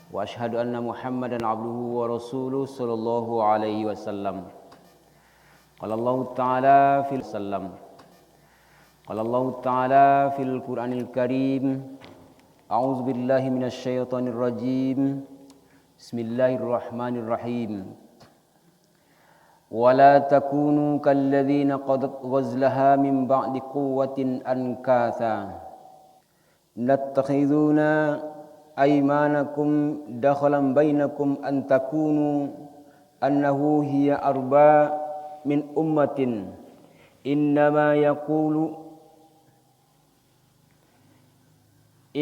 وأشهد أن محمدا عبده ورسوله صلى الله عليه وسلم قال الله تعالى في القرآن الكريم أعوذ بالله من الشيطان الرجيم بسم الله الرحمن الرحيم ولا تكونوا كالذين قضت غزلها من بعد قوة أنكاثا نتخذون أيمانكم دخلا بينكم أن تكونوا أنه هي أربى من أمة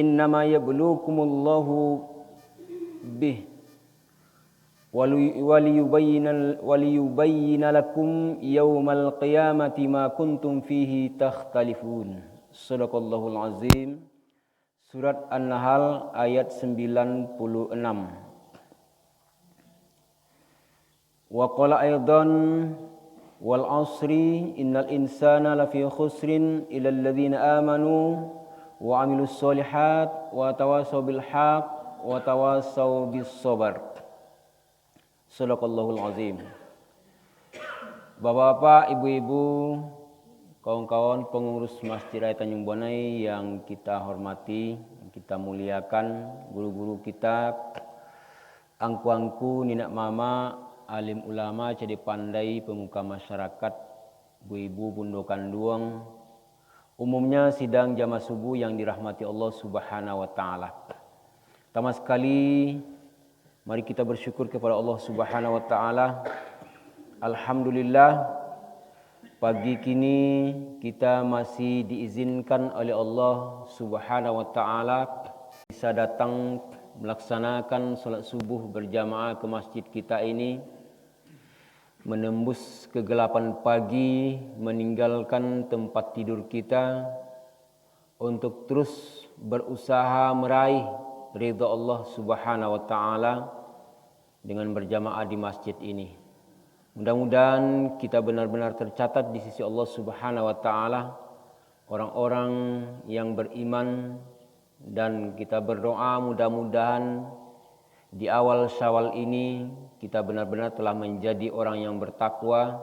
إنما يبلوكم الله به وليبين لكم يوم القيامة ما كنتم فيه تختلفون صدق الله العظيم. Surat An-Nahl ayat 96. Wa qala aidan wal asri innal insana lafi khusrin illa alladhina amanu wa amilus solihat wa tawasaw bil haqq wa tawasaw bis sabr. Shadaqallahul azim. Bapak-bapak, ibu-ibu, kawan-kawan pengurus Masjid Raya Tanjung Bonai yang kita hormati, yang kita muliakan, guru-guru kita, angku-angku, ninak mama, alim ulama, jadi pandai, pemuka masyarakat, ibu-ibu, bundokan duang, umumnya sidang jamaah subuh yang dirahmati Allah Subhanahu wa taala. Pertama sekali mari kita bersyukur kepada Allah Subhanahu wa taala. Alhamdulillah, pagi kini kita masih diizinkan oleh Allah Subhanahu wa taala bisa datang melaksanakan salat subuh berjamaah ke masjid kita ini, menembus kegelapan pagi, meninggalkan tempat tidur kita untuk terus berusaha meraih ridha Allah Subhanahu wa taala dengan berjamaah di masjid ini. Mudah-mudahan kita benar-benar tercatat di sisi Allah Subhanahu wa taala orang-orang yang beriman, dan kita berdoa mudah-mudahan di awal Syawal ini kita benar-benar telah menjadi orang yang bertakwa,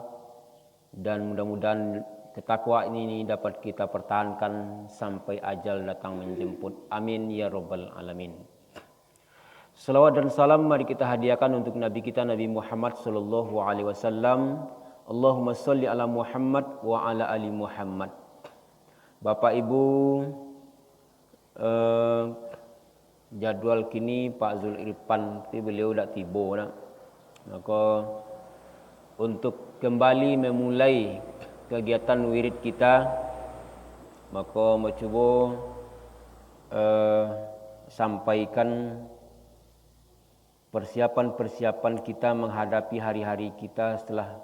dan mudah-mudahan ketakwaan ini dapat kita pertahankan sampai ajal datang menjemput. Amin ya rabbal alamin. Salawat dan salam mari kita hadiahkan untuk Nabi kita Nabi Muhammad sallallahu alaihi wasallam. Allahumma sholli ala Muhammad wa ala ali Muhammad. Bapak Ibu, jadwal kini Pak Zul Irfan beliau dah tiba nak. Maka untuk kembali memulai kegiatan wirid kita, maka mencuba sampaikan persiapan-persiapan kita menghadapi hari-hari kita setelah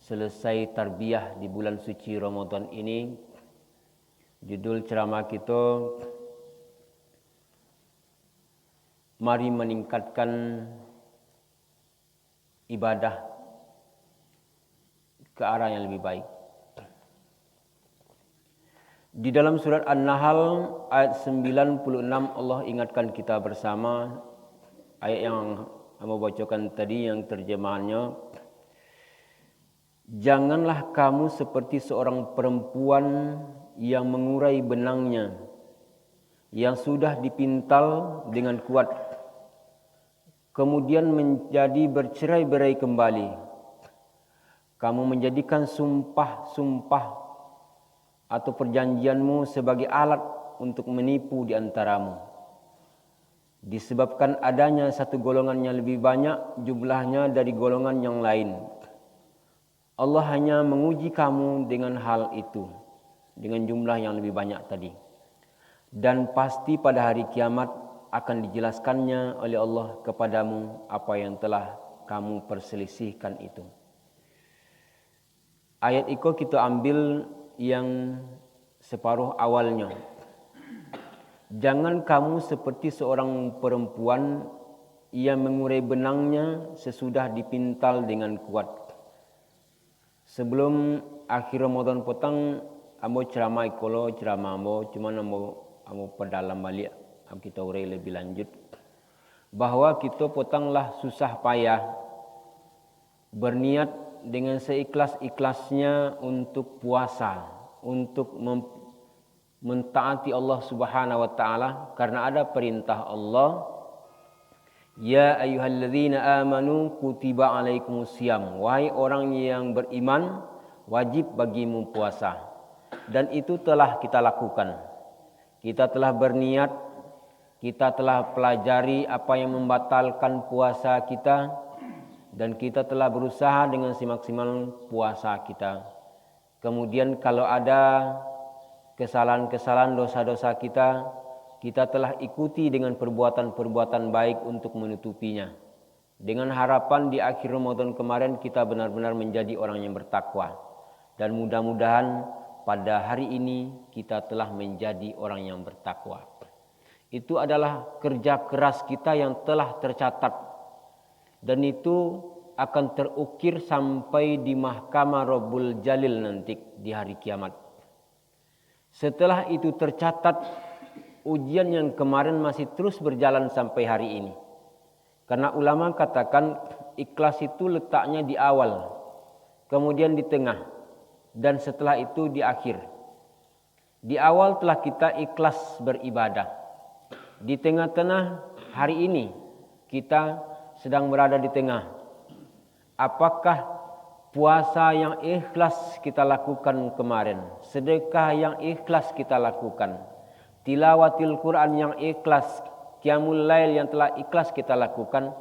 selesai tarbiyah di bulan suci Ramadan ini. Judul ceramah kita, mari meningkatkan ibadah ke arah yang lebih baik. Di dalam surat An-Nahl ayat 96 Allah ingatkan kita bersama. Ayat yang saya bacakan tadi yang terjemahannya, janganlah kamu seperti seorang perempuan yang mengurai benangnya yang sudah dipintal dengan kuat, kemudian menjadi bercerai-berai kembali. Kamu menjadikan sumpah-sumpah atau perjanjianmu sebagai alat untuk menipu di antaramu. Disebabkan adanya satu golongan yang lebih banyak jumlahnya dari golongan yang lain. Allah hanya menguji kamu dengan hal itu, dengan jumlah yang lebih banyak tadi. Dan pasti pada hari kiamat akan dijelaskannya oleh Allah kepadamu apa yang telah kamu perselisihkan itu. Ayat itu kita ambil yang separuh awalnya. Jangan kamu seperti seorang perempuan yang mengurai benangnya sesudah dipintal dengan kuat. Sebelum akhir Ramadan petang, ambo ceramah ikolo ceramah ambo, cuman ambo perdalam balik, kita urai lebih lanjut. bahwa kita potonglah susah payah berniat dengan seikhlas-ikhlasnya untuk puasa, untuk mentaati Allah Subhanahu wa taala, karena ada perintah Allah, ya ayyuhalladzina amanu kutiba alaikumusiyam, wahai orang yang beriman, wajib bagimu puasa. Dan itu telah kita lakukan. Kita telah berniat, kita telah pelajari apa yang membatalkan puasa kita, dan kita telah berusaha dengan semaksimal puasa kita. Kemudian kalau ada kesalahan-kesalahan, dosa-dosa kita, kita telah ikuti dengan perbuatan-perbuatan baik untuk menutupinya. Dengan harapan di akhir Ramadan kemarin kita benar-benar menjadi orang yang bertakwa. Dan mudah-mudahan pada hari ini kita telah menjadi orang yang bertakwa. Itu adalah kerja keras kita yang telah tercatat. Dan itu akan terukir sampai di mahkamah Rabbul Jalil nanti di hari kiamat. Setelah itu tercatat, ujian yang kemarin masih terus berjalan sampai hari ini. Karena ulama katakan ikhlas itu letaknya di awal, kemudian di tengah, dan setelah itu di akhir. Di awal telah kita ikhlas beribadah. Di tengah-tengah hari ini kita sedang berada di tengah. Apakah puasa yang ikhlas kita lakukan kemarin, sedekah yang ikhlas kita lakukan, tilawatil Quran yang ikhlas, qiyamul lail yang telah ikhlas kita lakukan,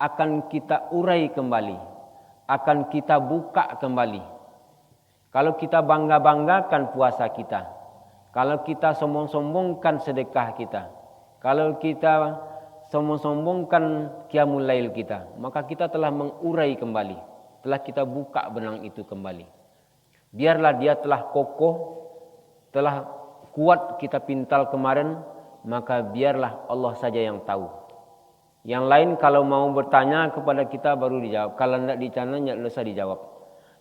akan kita urai kembali, akan kita buka kembali. Kalau kita bangga-banggakan puasa kita, kalau kita sombong-sombongkan sedekah kita, kalau kita sombong-sombongkan qiyamul lail kita, maka kita telah mengurai kembali, telah kita buka benang itu kembali. Biarlah dia telah kokoh, telah kuat kita pintal kemarin, maka biarlah Allah saja yang tahu. Yang lain kalau mau bertanya kepada kita baru dijawab, kalau tidak ditanya tidak usah dijawab.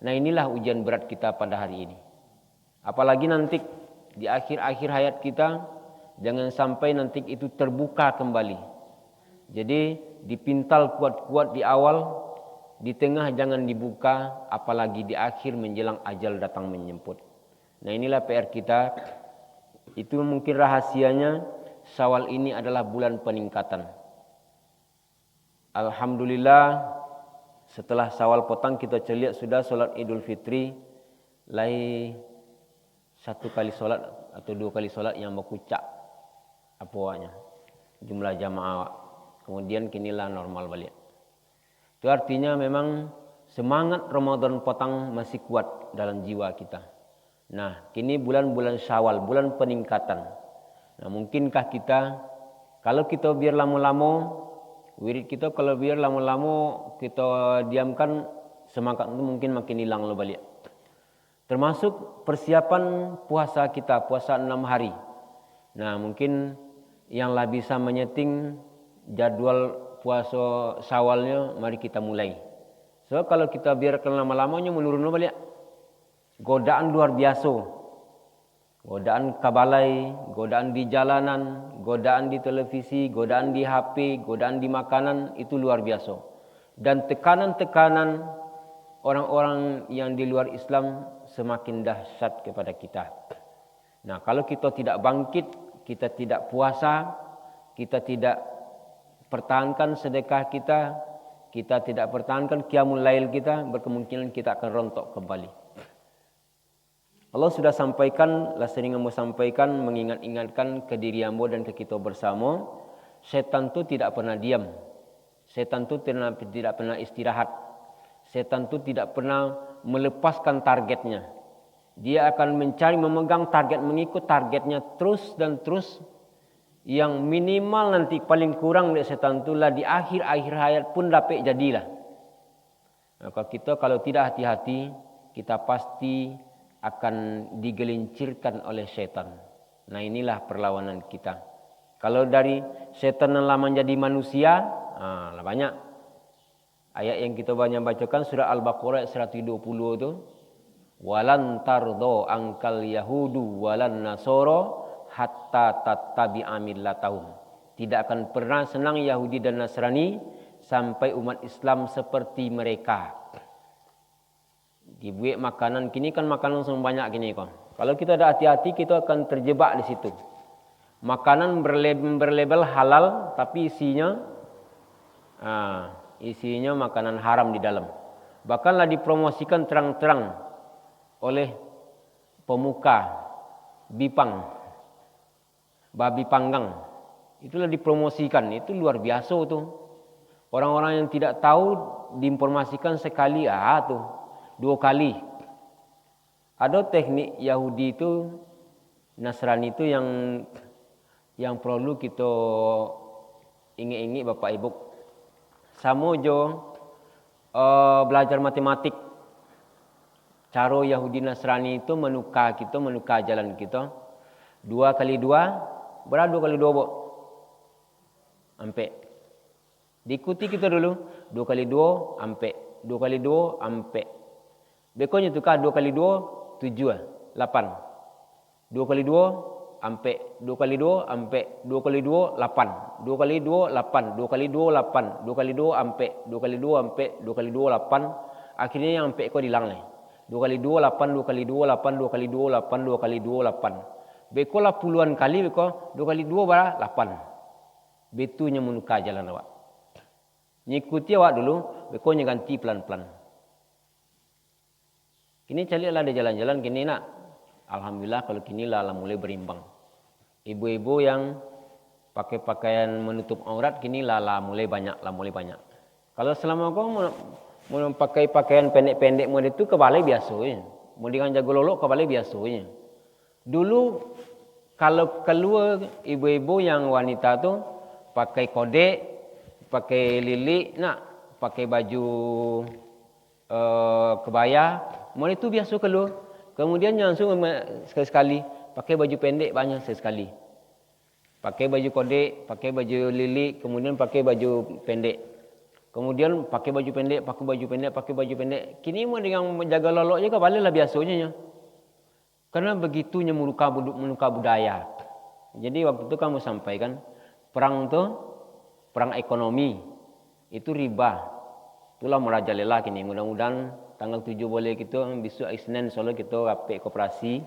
Nah, inilah ujian berat kita pada hari ini. Apalagi nanti di akhir-akhir hayat kita, jangan sampai nanti itu terbuka kembali. Jadi dipintal kuat-kuat di awal, di tengah jangan dibuka, apalagi di akhir menjelang ajal datang menjemput. Nah, inilah PR kita. Itu mungkin rahasianya, Syawal ini adalah bulan peningkatan. Alhamdulillah, setelah Syawal potong kita celiak sudah solat Idul Fitri, lai 1 kali solat atau 2 kali solat yang berkucak apanya jumlah jamaah. Kemudian kinilah normal balik. Itu artinya memang semangat Ramadan potong masih kuat dalam jiwa kita. Nah, kini bulan-bulan Syawal, bulan peningkatan. Nah, mungkinkah kita, kalau kita biar lama-lama, wirid kita kalau biar lama-lama kita diamkan, semangat itu mungkin makin hilang lo balik. Termasuk persiapan puasa kita, puasa 6 hari. Nah, mungkin yang lah bisa menyeting jadwal puasa Syawalnya, mari kita mulai. So, kalau kita biarkan lama-lamanya menurun lo balik. Godaan luar biasa. Godaan kabalai, godaan di jalanan, godaan di televisi, godaan di HP, godaan di makanan, itu luar biasa. Dan tekanan-tekanan orang-orang yang di luar Islam semakin dahsyat kepada kita. Nah, kalau kita tidak bangkit, kita tidak puasa, kita tidak pertahankan sedekah kita tidak pertahankan qiyamul lail kita, berkemungkinan kita akan rontok kembali. Allah sudah sampaikan, lah sering mau sampaikan, mengingat-ingatkan ke diri hamba dan ke kita bersama, setan itu tidak pernah diam. Setan itu tidak pernah istirahat. Setan itu tidak pernah melepaskan targetnya. Dia akan mencari, memegang target, mengikut targetnya terus dan terus. Yang minimal nanti paling kurang dari setan itulah di akhir-akhir hayat pun dapat jadilah. Maka kita kalau tidak hati-hati, kita pasti akan digelincirkan oleh setan. Nah, inilah perlawanan kita. Kalau dari setan yang lama menjadi manusia, lah banyak. Ayat yang kita banyak bacakan surah Al-Baqarah 120 itu, walan tardo angkal yahudu walan nasoro hatta tattabi'a millatahum. Tidak akan pernah senang Yahudi dan Nasrani sampai umat Islam seperti mereka. Dibuat makanan kini kan makanan semua banyak kini kan. Kalau kita ada hati-hati kita akan terjebak di situ. Makanan berlabel halal tapi isinya makanan haram di dalam. Bahkanlah dipromosikan terang-terang oleh pemuka Bipang, babi panggang. Itulah dipromosikan, itu luar biasa tuh. Orang-orang yang tidak tahu diinformasikan sekali, tuh 2 kali. Ada teknik Yahudi itu, Nasrani itu yang perlu kita ingat-ingat Bapak Ibu. Sama jo belajar matematik. Cara Yahudi Nasrani itu menukar jalan kita. 2 kali 2, berapa 2 kali 2 Bok? Ampe. Diikuti kita dulu. 2 kali 2, ampe. 2 kali 2, ampe. Bekonya tukar 2 kali 2, 7, 8. 2 kali 2, ampe. 2 kali 2, ampe. 2 kali 2, 8. 2 kali 2, 8. 2 kali 2, 8. 2 kali 2, ampe. 2 kali 2, ampe. 2 kali 2, 8. Akhirnya yang ampe kau hilang nih. 2 kali 2, 8. 2 kali 2, 8. 2 kali 2, 8. 2 kali 2, 8. Beko lah puluhan kali beko. 2 kali 2 berapa? 8. Betunya menukar jalan awak. Ngikuti awak dulu. Beko nya ganti pelan-pelan. Kini carilah ada jalan-jalan kini nak. Alhamdulillah kalau kini lah mulai berimbang. Ibu-ibu yang pakai pakaian menutup aurat kini lah mulai banyak. Kalau selama kau mau pakai pakaian pendek-pendek model itu kebalik biasanya. Mau dengan jago lolok kebalik biasanya. Dulu kalau keluar ibu-ibu yang wanita tu pakai kodek, pakai lilik, pakai baju kebaya, model itu biasa keluar. Kemudian langsung sekali-sekali pakai baju pendek banyak sekali. Pakai baju kodek, pakai baju lilik, kemudian pakai baju pendek. Kemudian pakai baju pendek, pakai baju pendek, pakai baju pendek. Kini mau dengan menjaga loloknya kebaliklah biasanya. Karena begitunya meluka budaya. Jadi waktu itu kamu sampaikan perang ekonomi itu riba. Itulah merajalela kini. Mudah-mudahan tanggal 7 boleh kita besok Isnin soalnya kita rapik koperasi.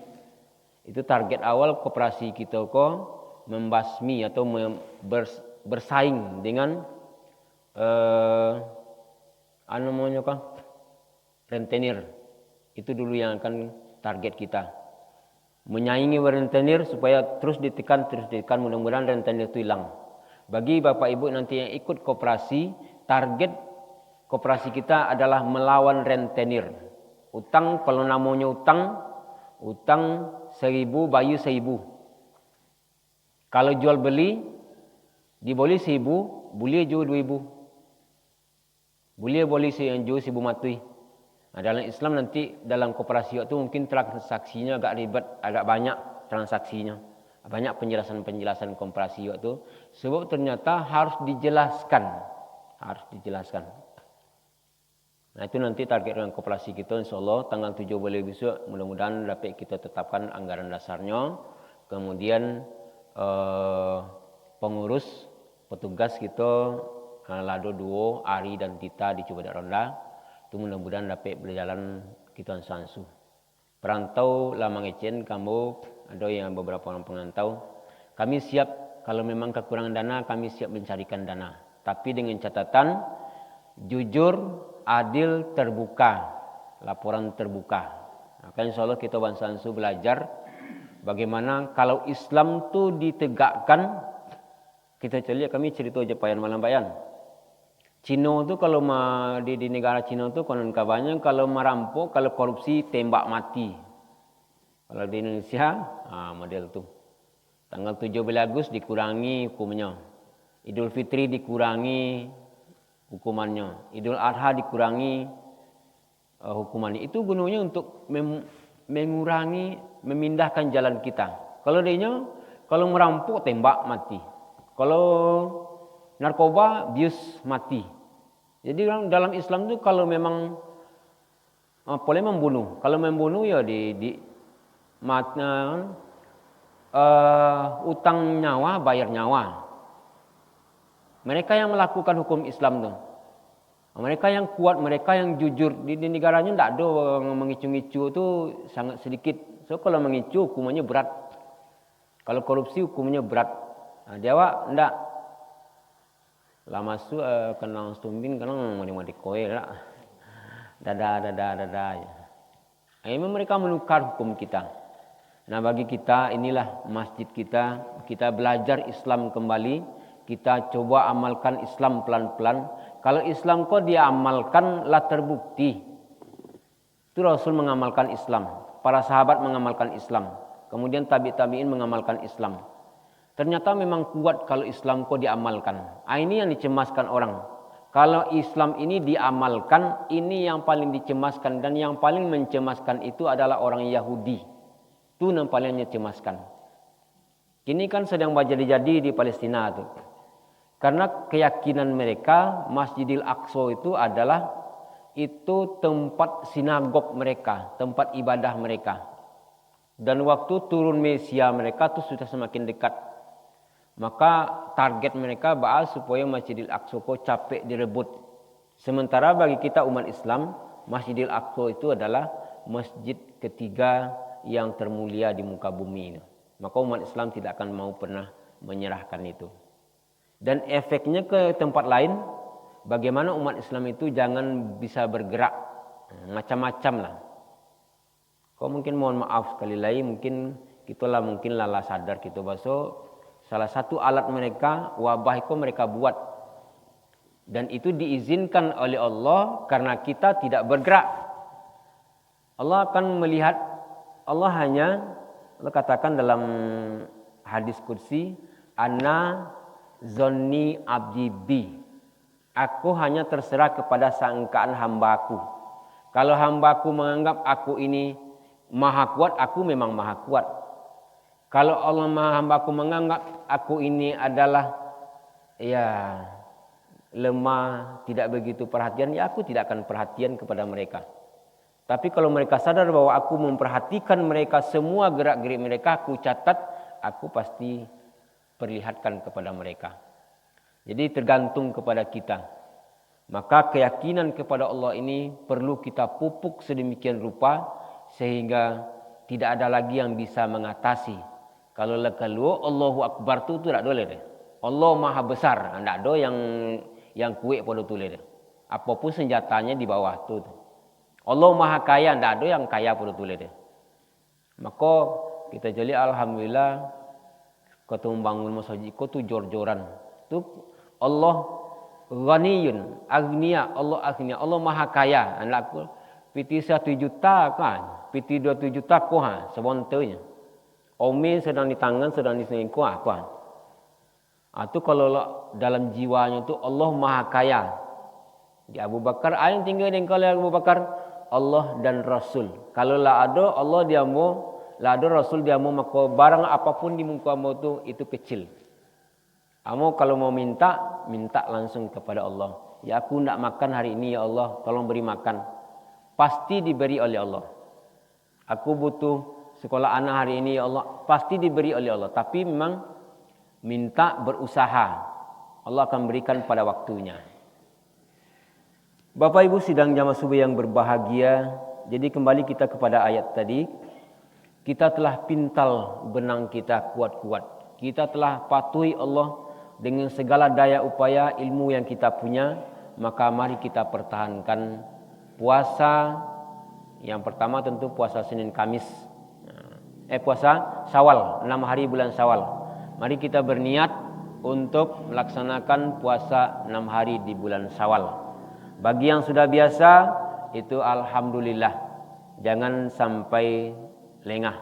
Itu target awal koperasi kita membasmi atau bersaing dengan rentenir. Itu dulu yang akan target kita. Menyaingi rentenir supaya terus ditekan. Mudah-mudahan rentenir itu hilang. Bagi Bapak Ibu nanti yang ikut koperasi, target koperasi kita adalah melawan rentenir. Utang kalau namanya utang 1.000 bayu 1.000. Kalau jual beli diboleh 1.000, boleh jual 2.000. Boleh jual 1.000 matui. Dalam Islam nanti dalam koperasi itu mungkin transaksinya agak ribet, agak banyak transaksinya. Banyak penjelasan koperasi itu. Sebab ternyata harus dijelaskan. Nah itu nanti target dengan koperasi kita insyaAllah tanggal 7 boleh besok. Mudah-mudahan dapat kita tetapkan anggaran dasarnya. Kemudian pengurus, petugas kita lado duo, Ari dan Tita di Cibadak Ronda. Itu mudah-mudahan dapat berjalan kita sansu. Perantau Lamang Ecen, kamu ada yang beberapa orang pengantau. Kami siap kalau memang kekurangan dana, kami siap mencarikan dana. Tapi dengan catatan jujur, adil, terbuka, laporan terbuka. Maka insya Allah kita sansu belajar bagaimana kalau Islam itu ditegakkan. Kita lihat kami cerita Jepayan Malam Bayan. Cina tu kalau di negara Cina tu konon kabarnya kalau merampok, kalau korupsi tembak mati. Kalau di Indonesia model tu. Tanggal 17 Agustus dikurangi hukumnya. Idul Fitri dikurangi hukumannya. Idul Adha dikurangi hukumannya. Itu gunanya untuk mengurangi, memindahkan jalan kita. Kalau merampok tembak mati. Kalau narkoba bius mati. Jadi dalam Islam itu kalau memang boleh membunuh. Kalau membunuh ya utang nyawa bayar nyawa. Mereka yang melakukan hukum Islam tuh. Mereka yang kuat, mereka yang jujur. Di negaranya tidak ada orang mengicu-ngicu itu sangat sedikit. So kalau mengicu hukumannya berat. Kalau korupsi hukumannya berat. Nah, Jawa tidak. Lah masuk kena stumbin kena mandi koe lah. Dada. Memang mereka menukar hukum kita. Nah bagi kita inilah masjid kita. Kita belajar Islam kembali. Kita coba amalkan Islam pelan-pelan. Kalau Islam kok dia amalkan lah terbukti. Itu Rasul mengamalkan Islam. Para sahabat mengamalkan Islam. Kemudian tabi'in mengamalkan Islam. Ternyata memang kuat kalau Islam kok diamalkan. Ini yang dicemaskan orang. Kalau Islam ini diamalkan, ini yang paling dicemaskan. Dan yang paling mencemaskan itu adalah orang Yahudi. Itu yang paling mencemaskan. Ini kan sedang jadi di Palestina tuh. Karena keyakinan mereka Masjidil Aqsa itu adalah itu tempat sinagog mereka, tempat ibadah mereka. Dan waktu turun Mesia mereka itu sudah semakin dekat. Maka target mereka bahas supaya Masjidil Aqsa capek direbut. Sementara bagi kita umat Islam, Masjidil Aqsa itu adalah masjid ketiga yang termulia di muka bumi ini. Maka umat Islam tidak akan mau pernah menyerahkan itu. Dan efeknya ke tempat lain, bagaimana umat Islam itu jangan bisa bergerak macam-macam lah. Kau mungkin mohon maaf sekali lagi, mungkin gitulah mungkin lala sadar gitu bahwa salah satu alat mereka wabah itu mereka buat dan itu diizinkan oleh Allah karena kita tidak bergerak. Allah akan melihat, Allah katakan dalam hadis qudsi, ana zonni abdi bi. Aku hanya terserah kepada sangkaan hambaku. Kalau hambaku menganggap aku ini maha kuat, aku memang maha kuat. Kalau Allah hambaku menganggap aku ini adalah lemah, tidak begitu perhatian, ya aku tidak akan perhatian kepada mereka. Tapi kalau mereka sadar bahwa aku memperhatikan mereka, semua gerak-gerik mereka aku catat, aku pasti perlihatkan kepada mereka. Jadi tergantung kepada kita. Maka keyakinan kepada Allah ini perlu kita pupuk sedemikian rupa sehingga tidak ada lagi yang bisa mengatasi. Kalau Allahu Akbar itu tidak boleh deh. Allah Maha Besar, tidak ada yang kuat pada tu deh. Apapun senjatanya di bawah tu. Allah Maha Kaya, tidak ada yang kaya pada tu deh. Maka kita jadi alhamdulillah kau membangun masjid kau tu jor-joran. Tu Allah ghaniyun, agniya, Allah Maha Kaya. Anakku piti 1 juta kan, piti 2 juta kau sebontonya. Omi sedang di tangan, sedang di sini kau apa? Itu kalau dalam jiwanya tu Allah Maha Kaya. Di Abu Bakar yang tinggal dengan kalau Abu Bakar Allah dan Rasul. Kalau lah ada Allah dia mau, lah ada Rasul dia mau, maka barang apapun di muka kamu itu kecil. Kamu kalau mau minta langsung kepada Allah. Ya aku nak makan hari ini ya Allah, tolong beri makan. Pasti diberi oleh Allah. Aku butuh sekolah anak hari ini ya Allah, pasti diberi oleh Allah. Tapi memang minta berusaha. Allah akan berikan pada waktunya. Bapak Ibu sidang jamaah subuh yang berbahagia. Jadi kembali kita kepada ayat tadi. Kita telah pintal benang kita kuat-kuat. Kita telah patuhi Allah dengan segala daya upaya ilmu yang kita punya. Maka mari kita pertahankan puasa. Yang pertama tentu puasa Senin Kamis. Puasa Syawal, 6 hari bulan Syawal. Mari kita berniat untuk melaksanakan puasa 6 hari di bulan Syawal. Bagi yang sudah biasa itu alhamdulillah. Jangan sampai lengah.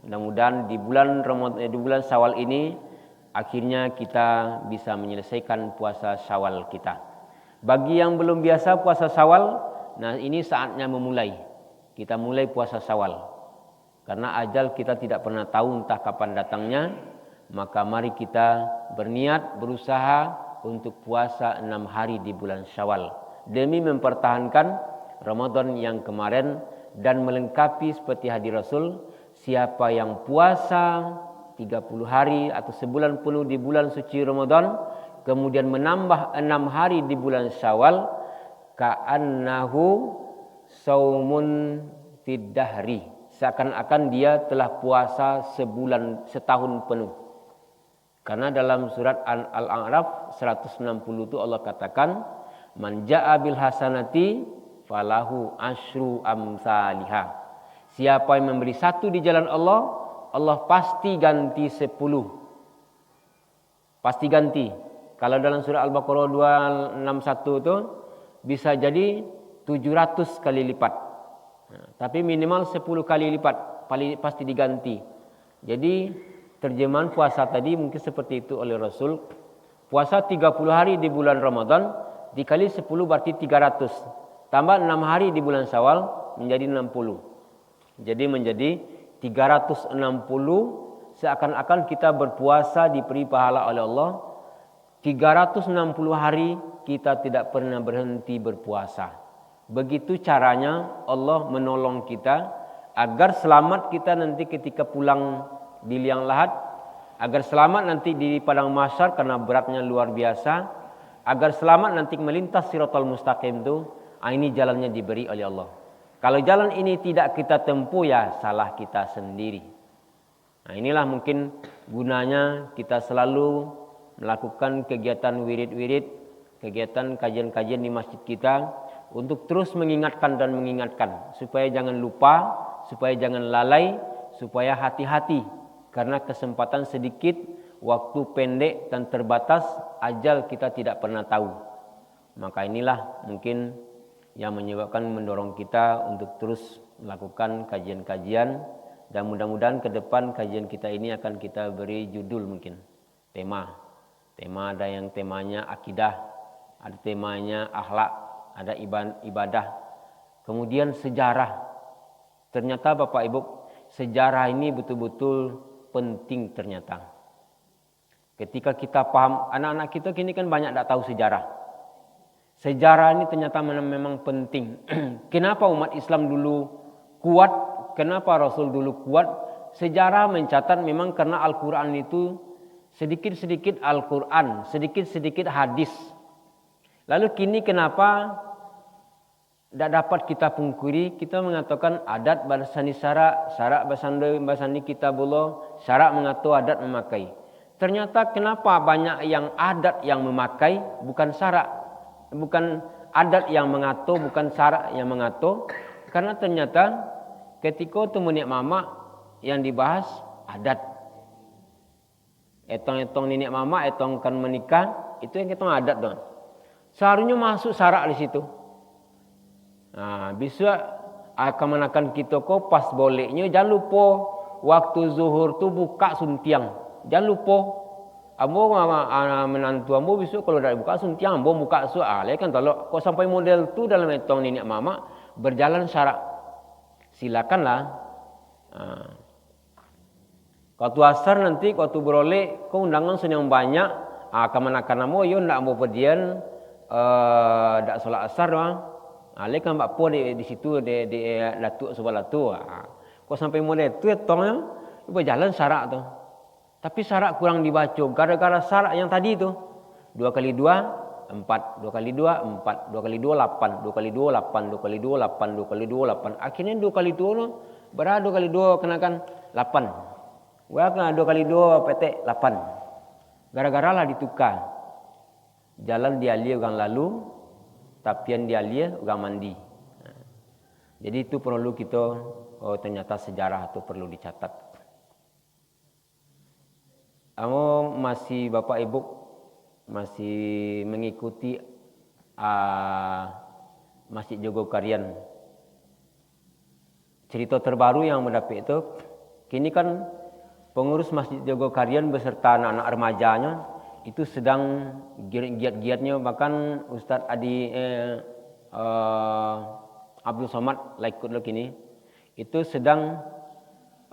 Mudah-mudahan di bulan Syawal ini akhirnya kita bisa menyelesaikan puasa Syawal kita. Bagi yang belum biasa puasa Syawal, nah ini saatnya memulai. Kita mulai puasa Syawal. Karena ajal kita tidak pernah tahu entah kapan datangnya, maka mari kita berniat berusaha untuk puasa 6 hari di bulan Syawal demi mempertahankan Ramadan yang kemarin dan melengkapi seperti hadis Rasul, siapa yang puasa 30 hari atau sebulan penuh di bulan suci Ramadan, kemudian menambah 6 hari di bulan Syawal, ka'annahu saumun fid dahri, seakan-akan dia telah puasa setahun penuh. Karena dalam surat Al-A'raf 160 itu Allah katakan, man ja'a bil hasanati falahu asyru amsalihah. Siapa yang memberi 1 di jalan Allah, Allah pasti ganti 10. Pasti ganti. Kalau dalam surah Al-Baqarah 261 itu bisa jadi 700 kali lipat. Tapi minimal 10 kali lipat pasti diganti. Jadi terjemahan puasa tadi mungkin seperti itu oleh Rasul. Puasa 30 hari di bulan Ramadan dikali 10 berarti 300. Tambah 6 hari di bulan Syawal menjadi 60. Jadi menjadi 360, seakan-akan kita berpuasa diberi pahala oleh Allah. 360 hari kita tidak pernah berhenti berpuasa. Begitu caranya Allah menolong kita agar selamat kita nanti ketika pulang di liang lahat, agar selamat nanti di padang mahsyar karena beratnya luar biasa, agar selamat nanti melintas Shiratal Mustaqim itu. Ini jalannya diberi oleh Allah. Kalau jalan ini tidak kita tempuh, ya salah kita sendiri. Nah, inilah mungkin gunanya kita selalu melakukan kegiatan wirid-wirid, kegiatan kajian-kajian di masjid kita untuk terus mengingatkan dan mengingatkan supaya jangan lupa, supaya jangan lalai, supaya hati-hati karena kesempatan sedikit, waktu pendek dan terbatas, ajal kita tidak pernah tahu. Maka inilah mungkin yang menyebabkan mendorong kita untuk terus melakukan kajian-kajian, dan mudah-mudahan ke depan kajian kita ini akan kita beri judul mungkin tema ada yang temanya akidah, ada temanya akhlak, ada ibadah, kemudian sejarah. Ternyata Bapak Ibu, sejarah ini betul-betul penting ternyata. Ketika kita paham, anak-anak kita kini kan banyak tak tahu sejarah. Sejarah ini ternyata memang penting. Kenapa umat Islam dulu kuat? Kenapa Rasul dulu kuat? Sejarah mencatat memang karena Al-Quran itu sedikit-sedikit Al-Quran, sedikit-sedikit hadis. Lalu kini kenapa tidak dapat kita pungkiri? Kita mengatakan adat bahasani syarak, syarak bahasani kitabullah, syarak mengatur adat memakai. Ternyata kenapa banyak yang adat yang memakai, bukan syarak. Bukan adat yang mengatur, bukan syarak yang mengatur. Karena ternyata ketika itu nenek mama yang dibahas adat. Etong-etong nenek mama, etong kan menikah, itu yang etong adat dong. Seharusnya masuk syarak di situ. Nah, bisa akan kita kok pas bolehnya jangan lupa waktu zuhur tu buka suntiang. Jangan lupa. Ambo menantu ambo besok kalau dah buka suntiang ambo buka soal kan kalau kau sampai model tu dalam etong nenek mama berjalan syarak, silakanlah. Kau tu asar nanti kau tu beroleh kau undangan senang banyak, kemana-mana ambo yo ndak ambo pedian dak solat asar doang. Ale kan mbak po di situ di datuk sebelah tu. Kau sampai model tu etongnya berjalan syarak tu. Tapi syarak kurang dibaca. Gara-gara syarak yang tadi itu 2 kali 2 4, 2 kali 2 4, 2 kali 2 8, 2 kali 2 8, 2 kali 2 8, 2 kali 2 8. Akhirnya 2 kali 2 no, berapa 2 kali 2 kenakan 8. Gua kena 2 kali 2 petek 8. Gara-gara lah ditukar. Jalan dialir orang lalu, tapian dialir orang mandi. Jadi itu perlu kita, ternyata sejarah itu perlu dicatat. Kamu masih Bapak Ibu masih mengikuti Masjid Jogokarian. Cerita terbaru yang mendapat itu, kini kan pengurus Masjid Jogokarian beserta anak-anak remajanya itu sedang giat-giatnya, bahkan Ustadz Adi Abdul Somad Laikut kini itu sedang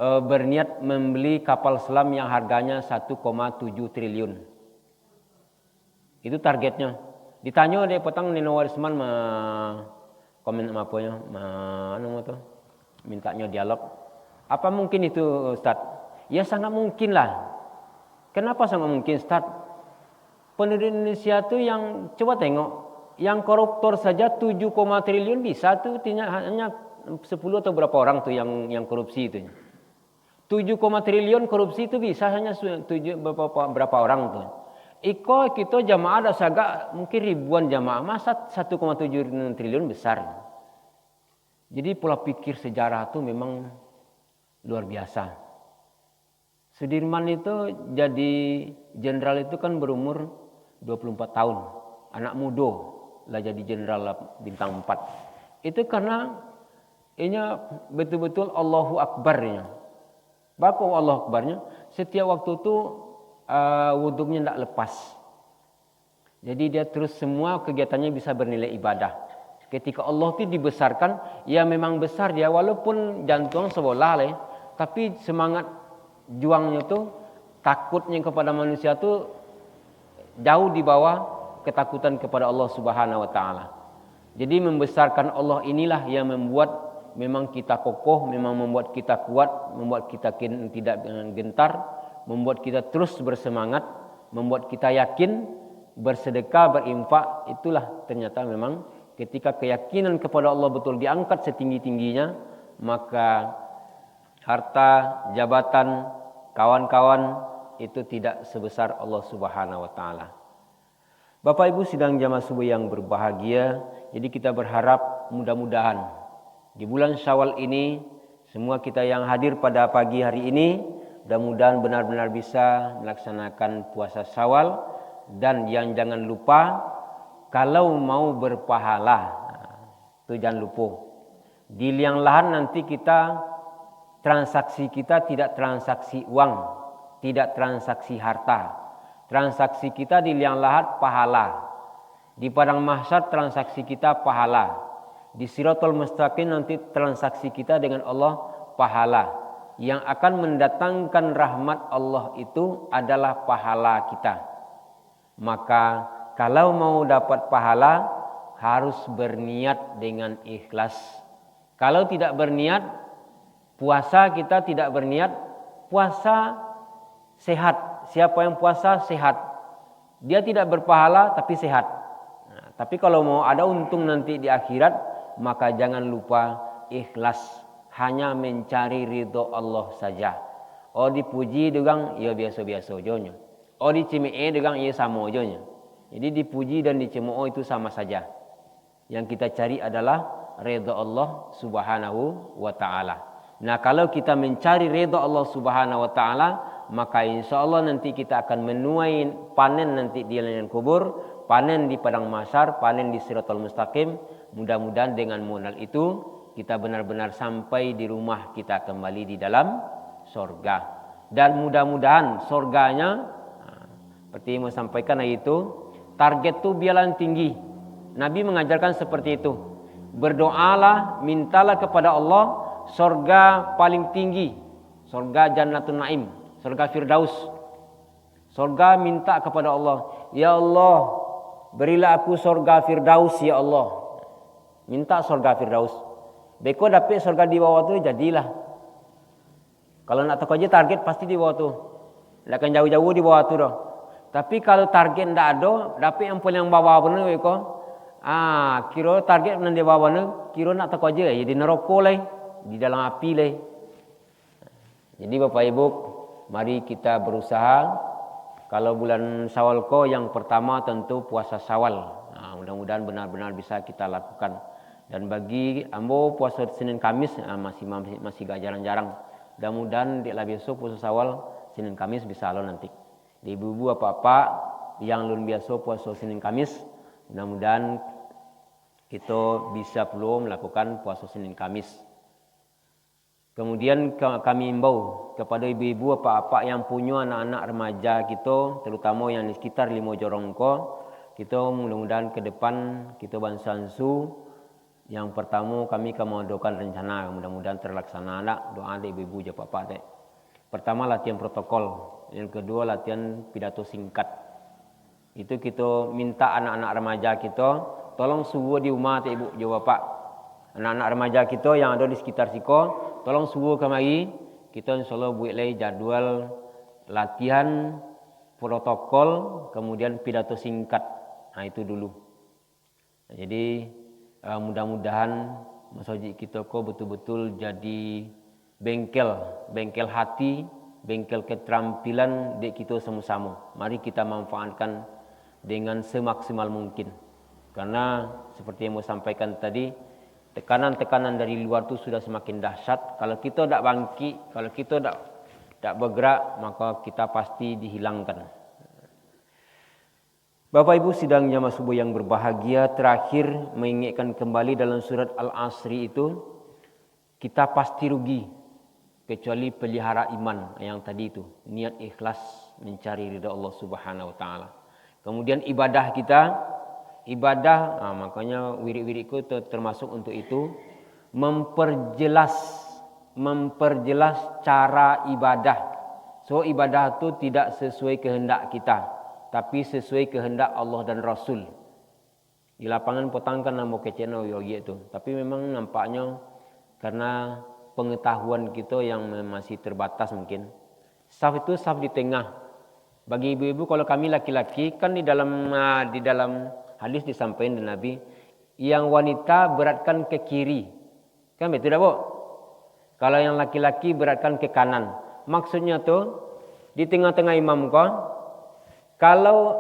berniat membeli kapal selam yang harganya 1,7 triliun. Itu targetnya. Ditanya dia petang Nino Warisman komen apanya, mintanya dialog. Apa mungkin itu Ustaz? Ya sangat mungkin lah. Kenapa sangat mungkin Ustaz? Penduduk Indonesia tuh yang coba tengok, yang koruptor saja 7, triliun bisa tuh hanya 10 atau berapa orang tuh yang korupsi itu. 7, triliun korupsi itu bisa hanya berapa orang tuh. Iko kita jamaah ada sagak mungkin ribuan jamaah, masa 1,7 triliun besar. Jadi pola pikir sejarah itu memang luar biasa. Sudirman itu jadi jenderal itu kan berumur 24 tahun. Anak muda lah jadi jenderal bintang 4. Itu karena ini betul-betul Allahu Akbarnya. Bapa Allahu Akbarnya setiap waktu itu wudhunya tidak lepas. Jadi dia terus semua kegiatannya bisa bernilai ibadah. Ketika Allah itu dibesarkan, ya memang besar dia walaupun jantung sebelah tapi semangat juangnya itu takutnya kepada manusia itu jauh di bawah ketakutan kepada Allah Subhanahu wa taala. Jadi membesarkan Allah inilah yang membuat memang kita kokoh, memang membuat kita kuat, membuat kita tidak gentar, membuat kita terus bersemangat, membuat kita yakin, bersedekah, berinfak. Itulah ternyata memang ketika keyakinan kepada Allah betul diangkat setinggi-tingginya, maka harta, jabatan, kawan-kawan itu tidak sebesar Allah Subhanahu wa taala. Bapak Ibu sidang jamaah subuh yang berbahagia, jadi kita berharap mudah-mudahan di bulan Syawal ini semua kita yang hadir pada pagi hari ini mudah-mudahan benar-benar bisa melaksanakan puasa Syawal, dan yang jangan lupa kalau mau berpahala itu jangan lupa di liang lahan nanti kita transaksi kita tidak transaksi uang, tidak transaksi harta. Transaksi kita di liang lahat pahala. Di padang mahsyar transaksi kita pahala. Di Siratul Mustaqim nanti transaksi kita dengan Allah pahala. Yang akan mendatangkan rahmat Allah itu adalah pahala kita. Maka kalau mau dapat pahala harus berniat dengan ikhlas. Kalau tidak berniat, puasa kita tidak berniat, puasa sehat. Siapa yang puasa sehat, dia tidak berpahala tapi sehat. Nah, tapi kalau mau ada untung nanti di akhirat, maka jangan lupa ikhlas, hanya mencari ridho Allah saja. Oh dipuji dengan ya biasa-biasa aja. Oh dicemooh dengan ya sama aja. Jadi dipuji dan dicemooh itu sama saja. Yang kita cari adalah ridho Allah Subhanahu wa taala. Nah, kalau kita mencari ridho Allah Subhanahu wa taala, maka insya Allah nanti kita akan menuai panen nanti di alam kubur, panen di padang mahsyar, panen di Siratul Mustaqim. Mudah-mudahan dengan modal itu kita benar-benar sampai di rumah kita kembali di dalam surga. Dan mudah-mudahan surganya seperti yang saya sampaikan itu target itu biarlah tinggi. Nabi mengajarkan seperti itu. Berdoalah, mintalah kepada Allah surga paling tinggi, surga Jannatul Naim, surga Firdaus. Surga minta kepada Allah, ya Allah, berilah aku surga Firdaus ya Allah. Minta surga Firdaus. Beko dapat surga di bawah tu jadilah. Kalau nak tahu aja target pasti di bawah tu. Tidak akan jauh-jauh di bawah tu dah. Tapi kalau target tidak ada, dapat yang paling bawah benar beko. Kira target yang di bawah benar, kira nak tahu aja ya di neraka lah, di dalam api lah. Jadi Bapak Ibu, mari kita berusaha. Kalau bulan Syawal yang pertama tentu puasa Syawal. Mudah-mudahan benar-benar bisa kita lakukan. Dan bagi ambo puasa Senin Kamis masih gak jarang-jarang. Mudah-mudahan di besok puasa Syawal Senin Kamis bisa lo nanti. Di ibu-ibu apa-apa yang belum biasa puasa Senin Kamis, mudah-mudahan kita bisa belum melakukan puasa Senin Kamis. Kemudian kami imbau kepada ibu-ibu apa-apa yang punya anak-anak remaja kita, terutama yang di sekitar Limo Jorongko, kita mudah-mudahan ke depan kita bansansu. Yang pertama kami akan mengadukan rencana, mudah-mudahan terlaksana. Doa ada ibu-ibu apa-apa deh. Pertama latihan protokol, yang kedua latihan pidato singkat. Itu kita minta anak-anak remaja kita, tolong suruh di rumah ibu jawab bapak. Anak-anak remaja kita yang ada di sekitar Siko, tolong suruh kemari. Kita insyaAllah buat lagi jadwal latihan protokol, kemudian pidato singkat. Nah itu dulu. Nah, jadi mudah-mudahan masjid kita kok betul-betul jadi bengkel hati, bengkel keterampilan dek kita sama-sama. Mari kita manfaatkan dengan semaksimal mungkin. Karena seperti yang saya sampaikan tadi, tekanan-tekanan dari luar itu sudah semakin dahsyat. Kalau kita tidak bangkit, kalau kita tidak bergerak, maka kita pasti dihilangkan. Bapak Ibu sidang jamaah subuh yang berbahagia, terakhir mengingatkan kembali dalam surat Al-Asri itu, kita pasti rugi kecuali pelihara iman yang tadi itu, niat ikhlas mencari ridha Allah Subhanahu wa taala. Kemudian ibadah kita, makanya wirid-wiridku termasuk untuk itu, memperjelas cara ibadah. So ibadah itu tidak sesuai kehendak kita, tapi sesuai kehendak Allah dan Rasul. Di lapangan potangkan nama keceno yogi itu, tapi memang nampaknya karena pengetahuan kita yang masih terbatas mungkin. Saf itu saf di tengah. Bagi ibu-ibu, kalau kami laki-laki kan di dalam hadis disampaikan dari Nabi, yang wanita beratkan ke kiri, kan betul tak, Bu? Kalau yang laki-laki beratkan ke kanan. Maksudnya tuh di tengah-tengah imam kau, kalau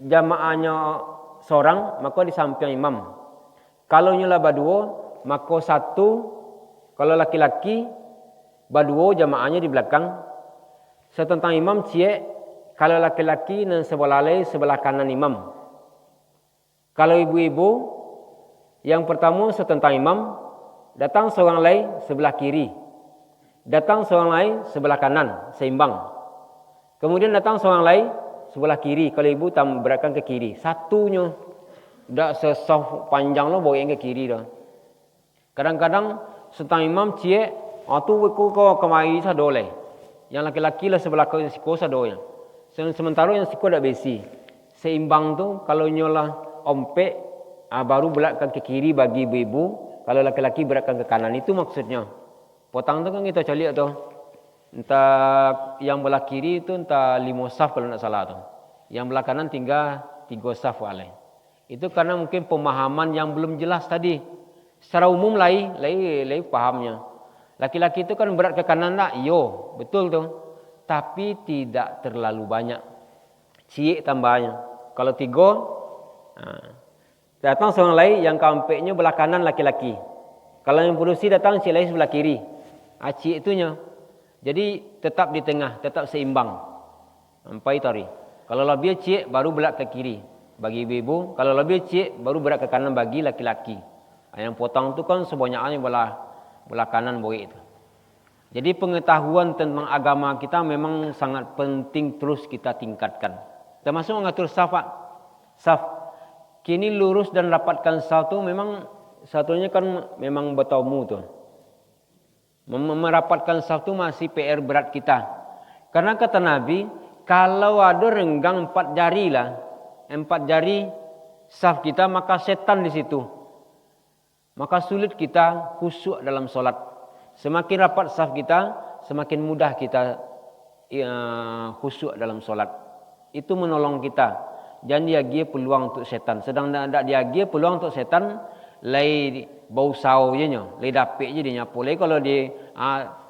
jamaahnya seorang, maka di samping imam. Kalau nyala badua, maka satu, kalau laki-laki badua jamaahnya di belakang. Setentang imam cie, kalau laki-laki dan sebelah kanan imam. Kalau ibu-ibu, yang pertama setentang imam, datang seorang lain sebelah kiri, datang seorang lain sebelah kanan, seimbang. Kemudian datang seorang lain sebelah kiri, kalau ibu beratkan ke kiri. Satunya, tidak sesah panjang lo bawa yang ke kiri dah. Kadang-kadang setentang imam cie, tu kau kemari sah doleh. Yang laki-laki lah sebelah siko sadonya. Sementara yang siko tidak besi. Seimbang tu kalau nyolah ompek baru beratkan ke kiri bagi ibu-ibu. Kalau laki-laki beratkan ke kanan, itu maksudnya. Potang tu kan kita cari tu. Entah yang belah kiri itu entah 5 saf kalau tidak salah tu. Yang belah kanan tinggal 3 saf walai. Itu karena mungkin pemahaman yang belum jelas tadi. Secara umum lain pahamnya. Laki-laki itu kan berat ke kanan tak? Yo, betul tu. Tapi tidak terlalu banyak. Ciik tambahnya. Kalau 3, datang seorang lain yang kampeknya belah kanan laki-laki. Kalau yang polusi datang si lain sebelah kiri. Ciik itunya. Jadi tetap di tengah, tetap seimbang. Sampai tari. Kalau lebih ciik baru berat ke kiri bagi ibu-ibu. Kalau lebih ciik baru berat ke kanan bagi laki-laki. Yang potong tu kan sebanyaknya belah kanan boleh itu. Jadi pengetahuan tentang agama kita memang sangat penting terus kita tingkatkan. Termasuk mengatur saf. Kini lurus dan rapatkan saf tu memang satunya kan memang bertamu tu. Merapatkan saf tu masih PR berat kita. Karena kata Nabi, kalau ada renggang 4 jari lah, 4 jari saf kita, maka setan di situ. Maka sulit kita khusyuk dalam solat. Semakin rapat saf kita, semakin mudah kita khusyuk dalam solat. Itu menolong kita. Jangan diagia peluang untuk setan. Sedang tidak diagia peluang untuk setan, lai bau sau je nya, lai dapik je dia nyapu. Lai kalau dia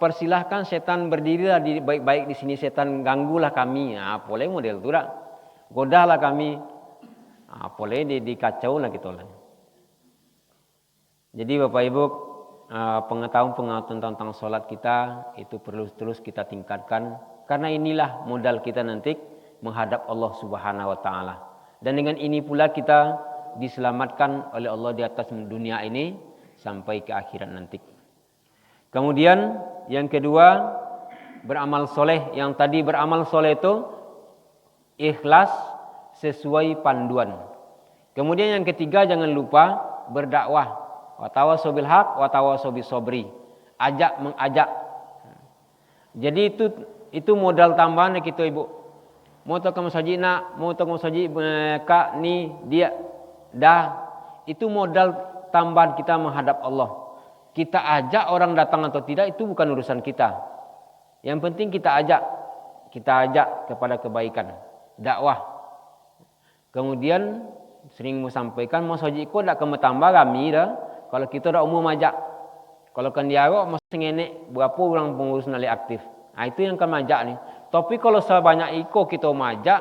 persilahkan setan berdirilah di baik-baik di sini, setan ganggulah kami. Boleh model tu dak. Godalah kami. Boleh dikacau lah kita lah. Jadi Bapak Ibu, pengetahuan tentang solat kita itu perlu terus kita tingkatkan. Karena inilah modal kita nanti menghadap Allah Subhanahu wa taala. Dan dengan ini pula kita diselamatkan oleh Allah di atas dunia ini sampai ke akhirat nanti. Kemudian yang kedua, beramal soleh. Yang tadi beramal soleh itu ikhlas sesuai panduan. Kemudian yang ketiga, jangan lupa berdakwah. Watawasau bil haq, watawasau bis sabri. Ajak mengajak. Jadi itu modal tambahan kita ibu. Mau tak kamu saji nak, mau tak kamu saji kak ni dia dah. Itu modal tambahan kita menghadap Allah. Kita ajak orang datang atau tidak itu bukan urusan kita. Yang penting kita ajak. kita ajak kepada kebaikan, dakwah. Kemudian sering sampaikan masjid ko dak kena tambah kami dah kalau kita dak umum ajak. Kalau kan diarok masih ngenek berapa orang pengurus nali aktif. Itu yang kan majak ni. Tapi kalau sebanyak iko kita majak,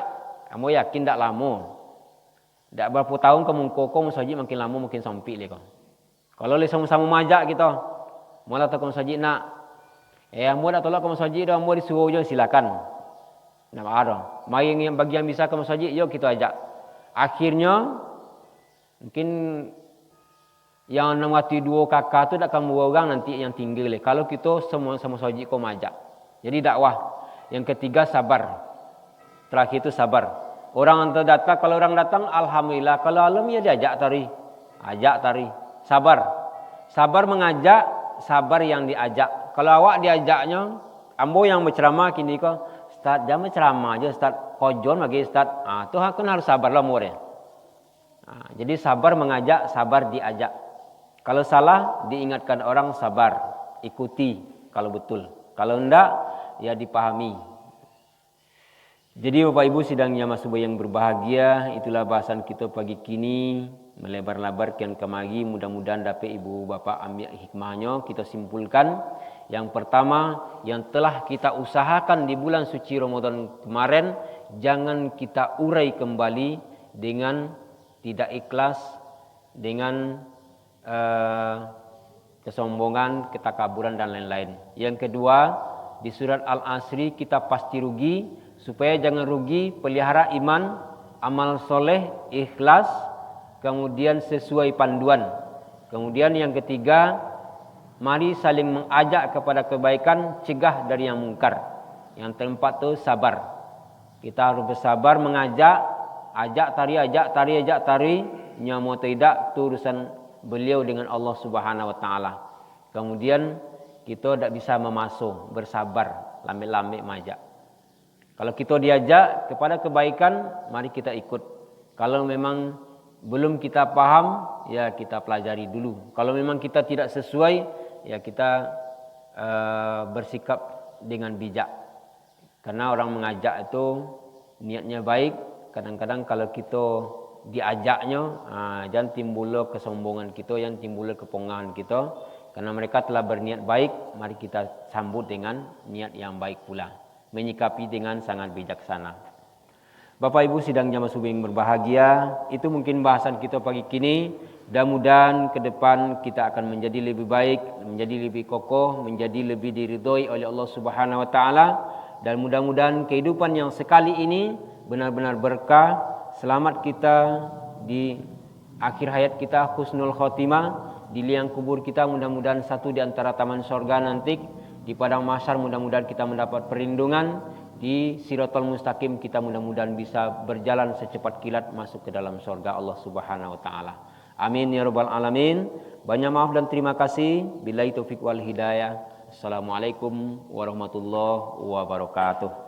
kamu yakin dak lama. Dak berapa tahun kamu koko masjid makin lama makin sempit le kau. Kalau le sama-sama majak kita, malah tak masjid nak. Ambo dak tolak ke masjid dah, ambo disuruh je silakan. Nak ada. Mari yang bagi yang bisa ke masjid, yuk kita ajak. Akhirnya mungkin yang 62 kakak tu dak kamu orang nanti yang tinggal. Kalau kita semua sama masjid kau majak. Jadi dakwah. Yang ketiga sabar. Terakhir itu sabar. Orang yang datang, kalau orang datang alhamdulillah, kalau alam ya diajak tari. Ajak tari. Sabar. Sabar mengajak, sabar yang diajak. Kalau awak diajaknya, ambo yang berceramah kini kau, Ustaz jangan berceramah aja Ustaz, kojon lagi Ustaz. Tu kan harus sabar lah murid. Jadi sabar mengajak, sabar diajak. Kalau salah diingatkan orang, sabar, ikuti kalau betul. Kalau enggak ya dipahami. Jadi Bapak Ibu sidang jamaah subuh yang berbahagia, itulah bahasan kita pagi kini, melebar-lebar kian kemari, mudah-mudahan dapat Ibu Bapak ambil hikmahnya. Kita simpulkan yang pertama, yang telah kita usahakan di bulan suci Ramadan kemarin, jangan kita urai kembali dengan tidak ikhlas, dengan kesombongan, ketakaburan dan lain-lain. Yang kedua, di surat Al-Asri kita pasti rugi. Supaya jangan rugi, pelihara iman, amal soleh, ikhlas, kemudian sesuai panduan. Kemudian yang ketiga, mari saling mengajak kepada kebaikan, cegah dari yang mungkar. Yang keempat tu sabar. Kita harus bersabar mengajak, ajak tari. Nyamu tidak, tu urusan beliau dengan Allah Subhanahu Wa Taala. Kemudian kita tidak bisa memasuk, bersabar, lamik-lamik majak. Kalau kita diajak kepada kebaikan, mari kita ikut. Kalau memang belum kita paham, ya kita pelajari dulu. Kalau memang kita tidak sesuai, ya kita bersikap dengan bijak. Karena orang mengajak itu niatnya baik. Kadang-kadang kalau kita diajaknya, jangan timbul kesombongan kita, jangan timbul kepongahan kita. Karena mereka telah berniat baik, mari kita sambut dengan niat yang baik pula. Menyikapi dengan sangat bijaksana. Bapak Ibu sidang jamaah subuh yang berbahagia, itu mungkin bahasan kita pagi kini. Mudah-mudahan ke depan kita akan menjadi lebih baik, menjadi lebih kokoh, menjadi lebih diridhoi oleh Allah Subhanahu Wa Taala. Dan mudah-mudahan kehidupan yang sekali ini benar-benar berkah. Selamat kita di akhir hayat kita, husnul khotimah. Di liang kubur kita mudah-mudahan satu di antara taman sorga nanti. Di padang mahsyar mudah-mudahan kita mendapat perlindungan. Di Siratal Mustaqim kita mudah-mudahan bisa berjalan secepat kilat masuk ke dalam sorga Allah Subhanahu Wa Taala. Amin ya rabbal alamin. Banyak maaf dan terima kasih. Billahi taufiq wal hidayah. Assalamualaikum warahmatullahi wabarakatuh.